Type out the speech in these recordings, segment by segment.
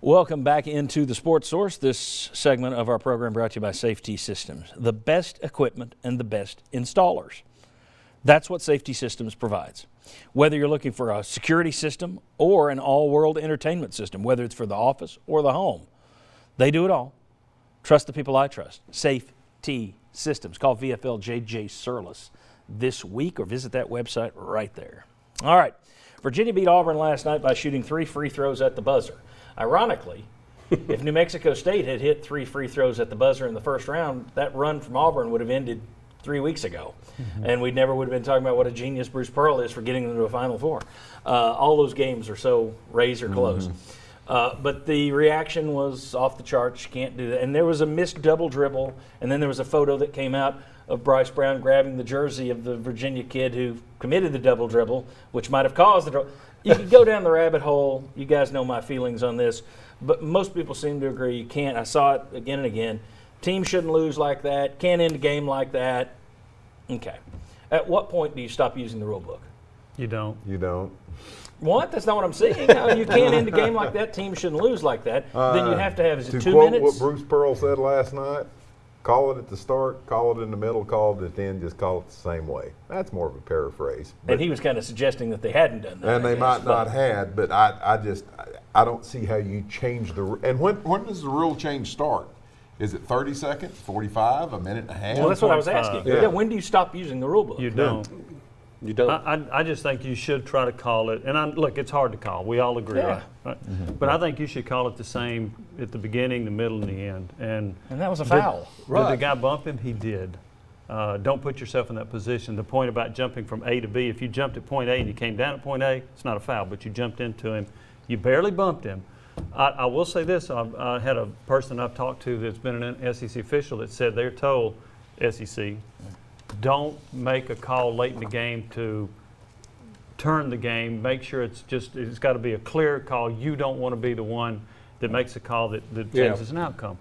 Welcome back into the Sports Source. This segment of our program brought to you by Safety Systems, the best equipment and the best installers. That's what Safety Systems provides. Whether you're looking for a security system or an all-world entertainment system, whether it's for the office or the home, they do it all. Trust the people I trust. Safety Systems. Call VFL JJ Surlis this week or visit that website right there. All right. Virginia beat Auburn last night by shooting 3 free throws at the buzzer. Ironically, if New Mexico State had hit 3 free throws at the buzzer in the first round, that run from Auburn would have ended 3 weeks ago. And we never would have been talking about what a genius Bruce Pearl is for getting them to a Final Four. All those games are so razor close. But the reaction was off the charts. You can't do that. And there was a missed double dribble, and then there was a photo that came out of Bryce Brown grabbing the jersey of the Virginia kid who committed the double dribble, which might have caused the dribble. You could go down the rabbit hole. You guys know my feelings on this. But most people seem to agree you can't. I saw it again and again. Team shouldn't lose like that. Can't end a game like that. Okay. At what point do you stop using the rule book? You don't. You don't. What? That's not what I'm saying. No, you can't end a game like that. Team shouldn't lose like that. Then you have to have, is it 2 quote minutes? what Bruce Pearl said last night, call it at the start, call it in the middle, call it at the end, just call it the same way. That's more of a paraphrase. And he was kind of suggesting that they hadn't done that. And they might not had, but I don't see how you change the. And when does the rule change start? Is it 30 seconds, 45, a minute and a half? Well, that's what I was asking. Yeah. When do you stop using the rule book? You don't. You don't. I just think you should try to call it. And look, it's hard to call. We all agree, Yeah. right? But I think you should call it the same at the beginning, the middle, and the end. And that was a foul. Did the guy bump him? He did. Don't put yourself in that position. The point about jumping from A to B, if you jumped at point A and you came down at point A, it's not a foul, but you jumped into him. You barely bumped him. I will say this. I had a person I've talked to that's been an SEC official that said they're told, SEC, don't make a call late in the game to turn the game. Make sure it's got to be a clear call. You don't want to be the one that makes a call that changes an outcome.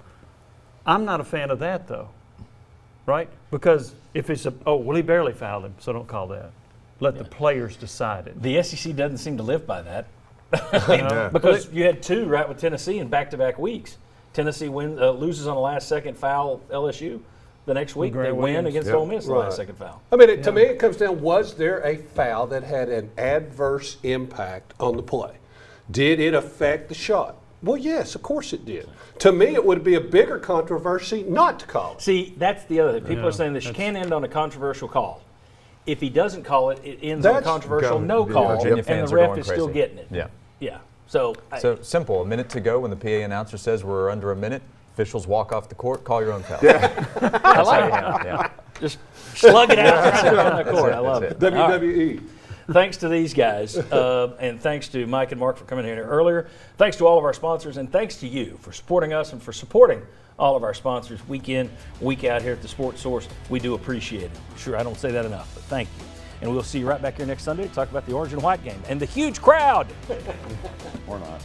I'm not a fan of that, though, right? Because if it's he barely fouled him, so don't call that. Let the players decide it. The SEC doesn't seem to live by that. Because you had 2 right with Tennessee in back-to-back weeks. Tennessee loses on a last-second foul LSU. The next week they win against Ole Miss the last-second foul. I mean, to me, it comes down, was there a foul that had an adverse impact on the play? Did it affect the shot? Well, yes, of course it did. To me, it would be a bigger controversy not to call it. See, that's the other thing. People are saying this can't end on a controversial call. If he doesn't call it, it ends on a controversial no call, and the ref is still getting it. Yeah. So simple. A minute to go when the PA announcer says we're under a minute. Officials walk off the court, call your own foul. I like it. Just slug it out right there on the court. I love it. WWE. Thanks to these guys, and thanks to Mike and Mark for coming in here earlier. Thanks to all of our sponsors, and thanks to you for supporting us and for supporting all of our sponsors week in, week out here at the Sports Source. We do appreciate it. Sure, I don't say that enough, but thank you. And we'll see you right back here next Sunday to talk about the orange and white game and the huge crowd. Or not.